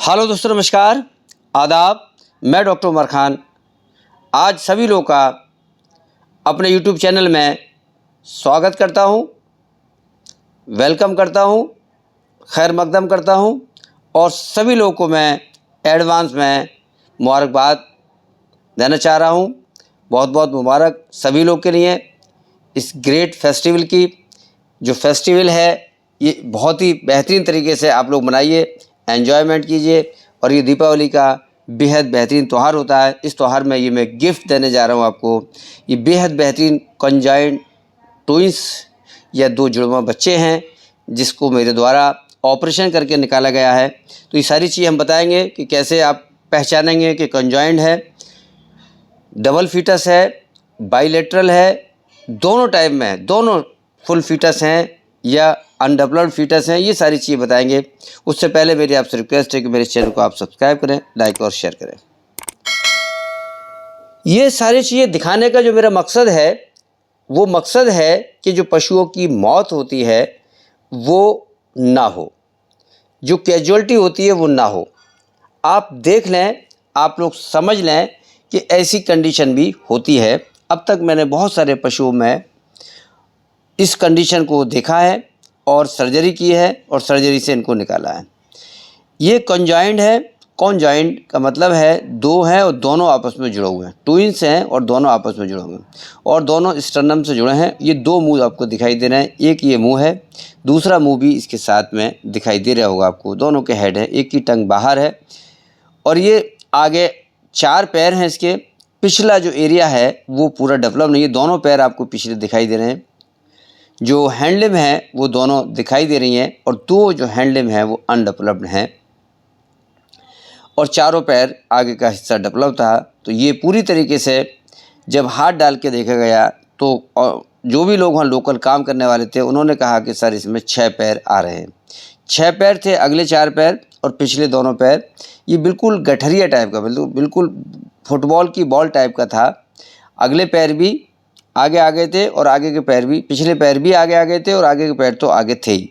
Hello दोस्तों, नमस्कार, आदाब। मैं डॉक्टर उमर खान आज सभी लोगों का अपने यूट्यूब चैनल में स्वागत करता हूं, वेलकम करता हूं, खैर मकदम करता हूं और सभी लोगों को मैं एडवांस में मुबारकबाद देना चाह रहा हूं। बहुत बहुत मुबारक सभी लोग के लिए इस ग्रेट फेस्टिवल की। जो फेस्टिवल है ये बहुत ही बेहतरीन तरीके से आप लोग मनाइए, एन्जॉयमेंट कीजिए। और ये दीपावली का बेहद बेहतरीन त्यौहार होता है। इस त्यौहार में ये मैं गिफ्ट देने जा रहा हूँ आपको। ये बेहद बेहतरीन कंजाइंट ट्विंस या दो जुड़वा बच्चे हैं जिसको मेरे द्वारा ऑपरेशन करके निकाला गया है। तो ये सारी चीज़ हम बताएंगे कि कैसे आप पहचानेंगे कि कंजाइंट है, डबल फीटस है, बाइलेटरल है, दोनों टाइप में है, दोनों फुल फीटस हैं या अनडेवलप्ड फीटस हैं, ये सारी चीज़ें बताएंगे। उससे पहले मेरी आपसे रिक्वेस्ट है कि मेरे चैनल को आप सब्सक्राइब करें, लाइक और शेयर करें। ये सारी चीज़ें दिखाने का जो मेरा मकसद है वो मकसद है कि जो पशुओं की मौत होती है वो ना हो, जो कैजुअलिटी होती है वो ना हो। आप देख लें, आप लोग समझ लें कि ऐसी कंडीशन भी होती है। अब तक मैंने बहुत सारे पशुओं में इस कंडीशन को देखा है और सर्जरी की है और सर्जरी से इनको निकाला है। ये कंजाइंट है। कंजाइंट का मतलब है दो हैं और दोनों आपस में जुड़े हुए हैं, ट्विंस हैं और दोनों आपस में जुड़े हुए हैं और दोनों स्टर्नम से जुड़े हैं। ये दो मुंह आपको दिखाई दे रहे हैं, एक ये मुंह है, दूसरा मुंह भी इसके साथ में दिखाई दे रहा होगा आपको। दोनों के हेड हैं, एक की टंग बाहर है और ये आगे चार पैर हैं। इसके पिछला जो एरिया है वो पूरा डेवलप नहीं है। दोनों पैर आपको पिछले दिखाई दे रहे हैं। जो हैंडलिम है वो दोनों दिखाई दे रही हैं और दो जो हैंडलिम है वो अनडेवलप्ड हैं और चारों पैर आगे का हिस्सा डेवलप था। तो ये पूरी तरीके से जब हाथ डाल के देखा गया तो जो भी लोग वहाँ लोकल काम करने वाले थे उन्होंने कहा कि सर इसमें 6 पैर आ रहे हैं। 6 पैर थे, अगले 4 पैर और पिछले दोनों पैर। ये बिल्कुल गठरिया टाइप का, बिल्कुल फुटबॉल की बॉल टाइप का था। अगले पैर भी आगे आ गए थे और आगे के पैर भी, पिछले पैर भी आगे आ गए थे और आगे के पैर तो आगे थे ही।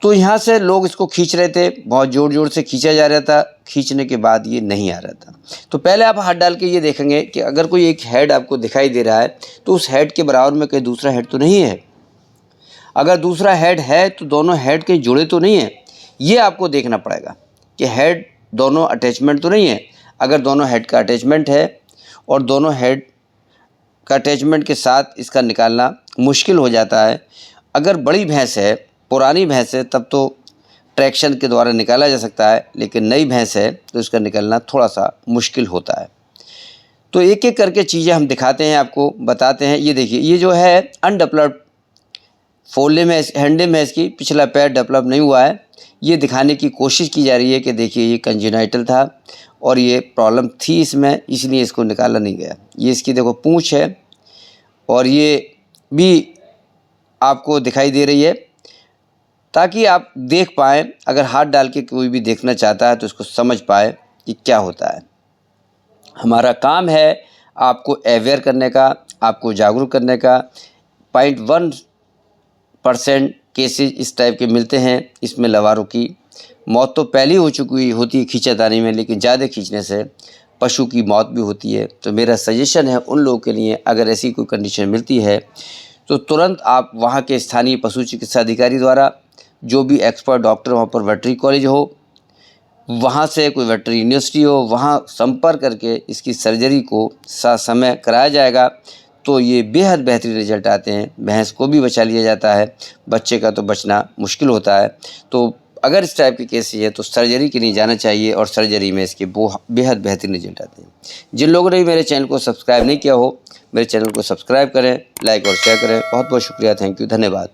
तो यहाँ से लोग इसको खींच रहे थे, बहुत ज़ोर ज़ोर से खींचा जा रहा था। खींचने के बाद ये नहीं आ रहा था। तो पहले आप हाथ डाल के ये देखेंगे कि अगर कोई एक हेड आपको दिखाई दे रहा है तो उस हेड के बराबर में कहीं दूसरा हेड तो नहीं है। अगर दूसरा हेड है तो दोनों हेड कहीं जुड़े तो नहीं है, ये आपको देखना पड़ेगा कि हेड दोनों अटैचमेंट तो नहीं है। अगर दोनों हेड का अटैचमेंट है और दोनों हेड का अटैचमेंट के साथ इसका निकालना मुश्किल हो जाता है। अगर बड़ी भैंस है, पुरानी भैंस है, तब तो ट्रैक्शन के द्वारा निकाला जा सकता है, लेकिन नई भैंस है तो इसका निकलना थोड़ा सा मुश्किल होता है। तो एक एक करके चीज़ें हम दिखाते हैं, आपको बताते हैं। ये देखिए, ये जो है अनडेवलप्ड फोल्डिम है, हैंडलिम है, इसकी पिछला पैर डेवलप नहीं हुआ है। ये दिखाने की कोशिश की जा रही है कि देखिए ये कंजेनाइटल था और ये प्रॉब्लम थी इसमें, इसलिए इसको निकाला नहीं गया। ये इसकी देखो पूँछ है और ये भी आपको दिखाई दे रही है ताकि आप देख पाएँ। अगर हाथ डाल के कोई भी देखना चाहता है तो इसको समझ पाए कि क्या होता है। हमारा काम है आपको अवेयर करने का, आपको जागरूक करने का। 0.1% केसेज इस टाइप के मिलते हैं। इसमें लवारों की मौत तो पहले हो चुकी होती है खींचातानी में, लेकिन ज़्यादा खींचने से पशु की मौत भी होती है। तो मेरा सजेशन है उन लोगों के लिए, अगर ऐसी कोई कंडीशन मिलती है तो तुरंत आप वहाँ के स्थानीय पशु चिकित्सा अधिकारी द्वारा, जो भी एक्सपर्ट डॉक्टर वहाँ पर वेटरी कॉलेज हो, वहाँ से कोई वेटरी यूनिवर्सिटी हो, वहाँ संपर्क करके इसकी सर्जरी को समय कराया जाएगा। तो ये बेहद बेहतरीन रिजल्ट आते हैं। भैंस को भी बचा लिया जाता है, बच्चे का तो बचना मुश्किल होता है। तो अगर इस टाइप के केस है तो सर्जरी के लिए जाना चाहिए और सर्जरी में इसके बेहद बेहतरीन रिजल्ट आते हैं। जिन लोगों ने भी मेरे चैनल को सब्सक्राइब नहीं किया हो, मेरे चैनल को सब्सक्राइब करें, लाइक और शेयर करें। बहुत बहुत शुक्रिया, थैंक यू, धन्यवाद।